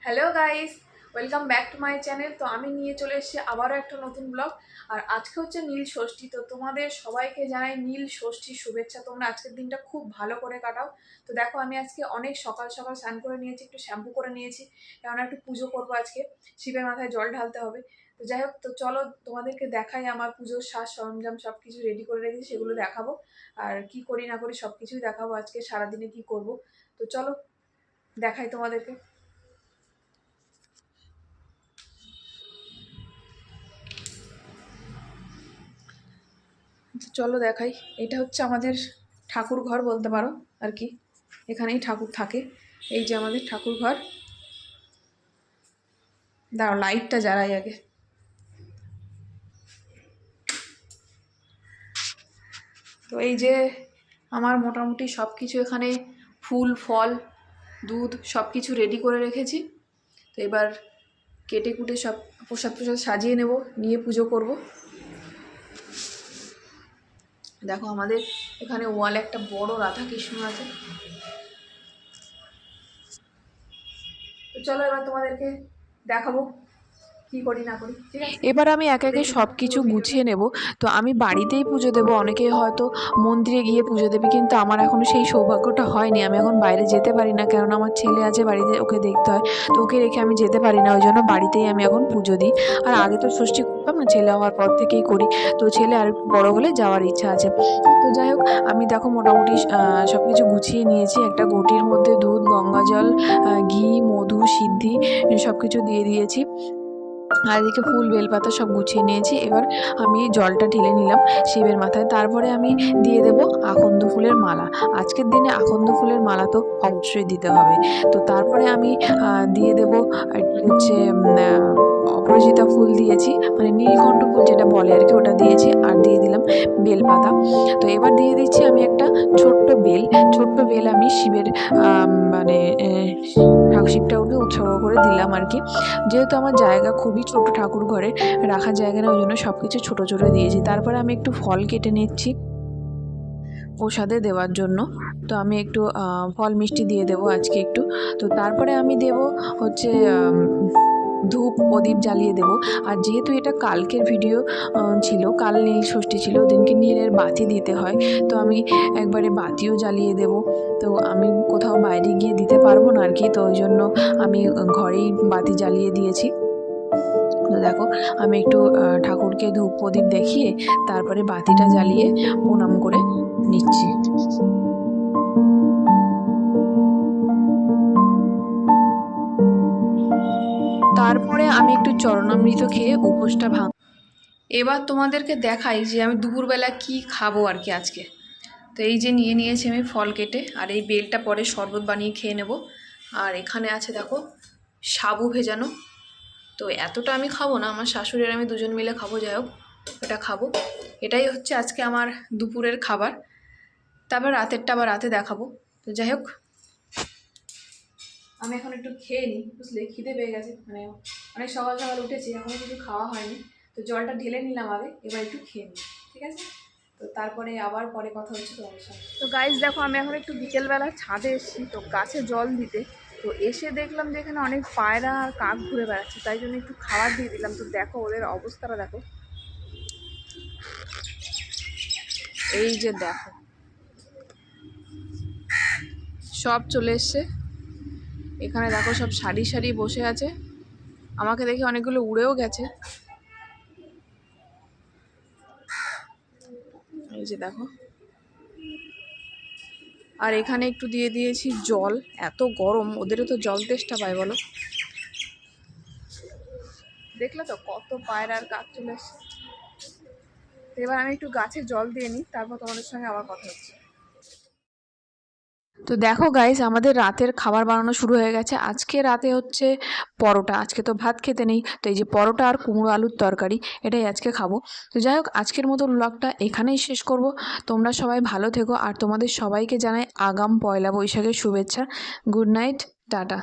Hello guys, welcome back to my channel. তো আমি নিয়ে চলে এসেছি আবারও একটা নতুন ব্লগ। আর আজকে হচ্ছে নীল ষষ্ঠী। তো তোমাদের সবাইকে জানাই নীল ষষ্ঠীর শুভেচ্ছা। তোমরা আজকের দিনটা খুব ভালো করে কাটাও। তো দেখো, আমি আজকে অনেক সকাল সকাল স্নান করে নিয়েছি, একটু শ্যাম্পু করে নিয়েছি, কেননা একটু পুজো করবো আজকে। শিবের মাথায় জল ঢালতে হবে। তো যাই হোক, তো চলো তোমাদেরকে দেখাই আমার পুজোর সাজ সরঞ্জাম সব কিছু রেডি করে রেখেছি, সেগুলো দেখাবো। আর কি করি না করি সব কিছুই দেখাবো, আজকে সারাদিনে কি করব। তো চলো দেখাই তোমাদেরকে। চলো দেখাই। এটা হচ্ছে আমাদের ঠাকুর ঘর বলতে পারো আর কি, এখানেই ঠাকুর থাকে। এই যে আমাদের ঠাকুর ঘর। দাঁড়াও, লাইটটা জ্বালাই আগে। তো এই যে আমার মোটামুটি সব কিছু এখানে ফুল ফল দুধ সব কিছু রেডি করে রেখেছি। তো এবার কেটে কুটে সব প্রসাদ প্রসাদ সাজিয়ে নেব, নিয়ে পুজো করব। দেখো, আমাদের এখানে ওয়ালে একটা বড় রাধা কৃষ্ণ আছে। তো চলো এবার তোমাদেরকে দেখাবো কি করি না করি, ঠিক আছে? এবার আমি একে একে সব কিছু গুছিয়ে নেব। তো আমি বাড়িতেই পুজো দেবো, অনেকেই হয়তো মন্দিরে গিয়ে পুজো দেবে, কিন্তু আমার এখনও সেই সৌভাগ্যটা হয়নি। আমি এখন বাইরে যেতে পারি না, কেননা আমার ছেলে আছে বাড়িতে, ওকে দেখতে হয়। তো ওকে রেখে আমি যেতে পারি না, ওই জন্য বাড়িতেই আমি এখন পুজো দিই। আর আগে তো ষষ্ঠী করতাম না, ছেলে হওয়ার পর থেকেই করি। তো ছেলে আর একটু বড়ো হলে যাওয়ার ইচ্ছা আছে। তো যাই হোক, আমি দেখো মোটামুটি সব কিছু গুছিয়ে নিয়েছি। একটা ঘটির মধ্যে দুধ, গঙ্গা জল, ঘি, মধু, সিদ্ধি সব কিছু দিয়ে দিয়েছি। আর এদিকে ফুল বেলপাতা সব গুছিয়ে নিয়েছি। এবার আমি জলটা ঢেলে নিলাম শিবের মাথায়। তারপরে আমি দিয়ে দেব আকন্দ ফুলের মালা। আজকের দিনে আকন্দ ফুলের মালা তো অবশ্যই দিতে হবে। তো তারপরে আমি দিয়ে দেব হচ্ছে অপরাজিতা ফুল দিয়েছি, মানে নীলকণ্ঠ ফুল যেটা বলে আর কি, ওটা দিয়েছি। আর দিয়ে দিলাম বেলপাতা। তো এবার দিয়ে দিচ্ছি আমি একটা ছোট্ট বেল আমি শিবের মানে শিব ঠাকুরকে উৎসর্গ করে দিলাম আর কি। যেহেতু আমার জায়গা খুবই ছোট, ঠাকুর ঘরে রাখার জায়গা না, ওই জন্য সব কিছু ছোটো ছোটো দিয়েছি। তারপরে আমি একটু ফল কেটে নিচ্ছি প্রসাদে দেওয়ার জন্য। তো আমি একটু ফল মিষ্টি দিয়ে দেবো আজকে একটু। তো তারপরে আমি দেব হচ্ছে ধূপ প্রদীপ জ্বালিয়ে দেব। আর যেহেতু এটা কালকের ভিডিও ছিল, কাল নীল ষষ্ঠী ছিল, ওদিনকে নীলের বাতি দিতে হয়। তো আমি একবারে বাতিও জ্বালিয়ে দেব। তো আমি কোথাও বাইরে গিয়ে দিতে পারবো না আর কি, তো ওই জন্য আমি ঘরেই বাতি জ্বালিয়ে দিয়েছি। তো দেখো, আমি একটু ঠাকুরকে ধূপ প্রদীপ দেখিয়ে তারপরে বাতিটা জ্বালিয়ে প্রণাম করে নিচ্ছি। তারপরে আমি একটু চরণামৃত খেয়ে উপোসটা ভাঙ। এবার তোমাদেরকে দেখাই যে আমি দুপুরবেলা কি খাবো আর কি আজকে। তো এই যে নিয়ে নিয়েছি আমি ফল কেটে, আর এই বেলটা পরে শরবত বানিয়ে খেয়ে নেব। আর এখানে আছে দেখো সাবু ভেজানো। তো এতটা আমি খাবো না, আমার শাশুড়ি আর আমি দুজন মিলে খাবো। যাই হোক, এটা খাবো। এটাই হচ্ছে আজকে আমার দুপুরের খাবার। তারপর রাতেরটা আবার রাতে দেখাবো। তো যাই হোক, আমি এখন একটু খেয়ে নিই, বুঝলে, খিদে পেয়ে গেছে। মানে অনেক সকাল সকাল উঠেছি, এখনও কিছু খাওয়া হয়নি। তো জলটা ঢেলে নিলাম আগে, এবার একটু খেয়ে নিই, ঠিক আছে? তো তারপরে আবার পরে কথা হচ্ছে তোমাদের সঙ্গে। তো গাইস দেখো, আমি এখন একটু বিকেলবেলা ছাদে এসেছি তো গাছে জল দিতে। তো এসে দেখলাম যে এখানে অনেক পায়রা আর কাক ঘুরে বেড়াচ্ছে, তাই জন্য একটু খাবার দিয়ে দিলাম। তো দেখো ওদের অবস্থাটা দেখো, এই যে দেখো সব চলে এসছে এখানে। দেখো সব সারি সারি বসে আছে, আমাকে দেখে অনেকগুলো উড়েও গেছে। এই যে দেখো, আর এখানে একটু দিয়ে দিয়েছি জল। এত গরম, ওদেরও তো জল তেষ্টা পায় বলো। দেখলে তো কত পায়রা আর কাক চলে এসছে। এবার আমি একটু গাছে জল দিয়ে নিই, তারপর তোমাদের সঙ্গে আবার কথা হচ্ছে। তো দেখো গাইস, আমাদের রাতের খাবার বানানো শুরু হয়ে গেছে। আজকে রাতে হচ্ছে পরোটা। আজকে তো ভাত খেতে নেই, তো এই যে পরোটা আর কুমড়ো আলুর তরকারি, এটাই আজকে খাবো। তো যাই হোক, আজকের মতো ব্লগটা এখানেই শেষ করব। তোমরা সবাই ভালো থেকো, আর তোমাদের সবাইকে জানাই আগাম পয়লা বৈশাখের শুভেচ্ছা। Good night, tata.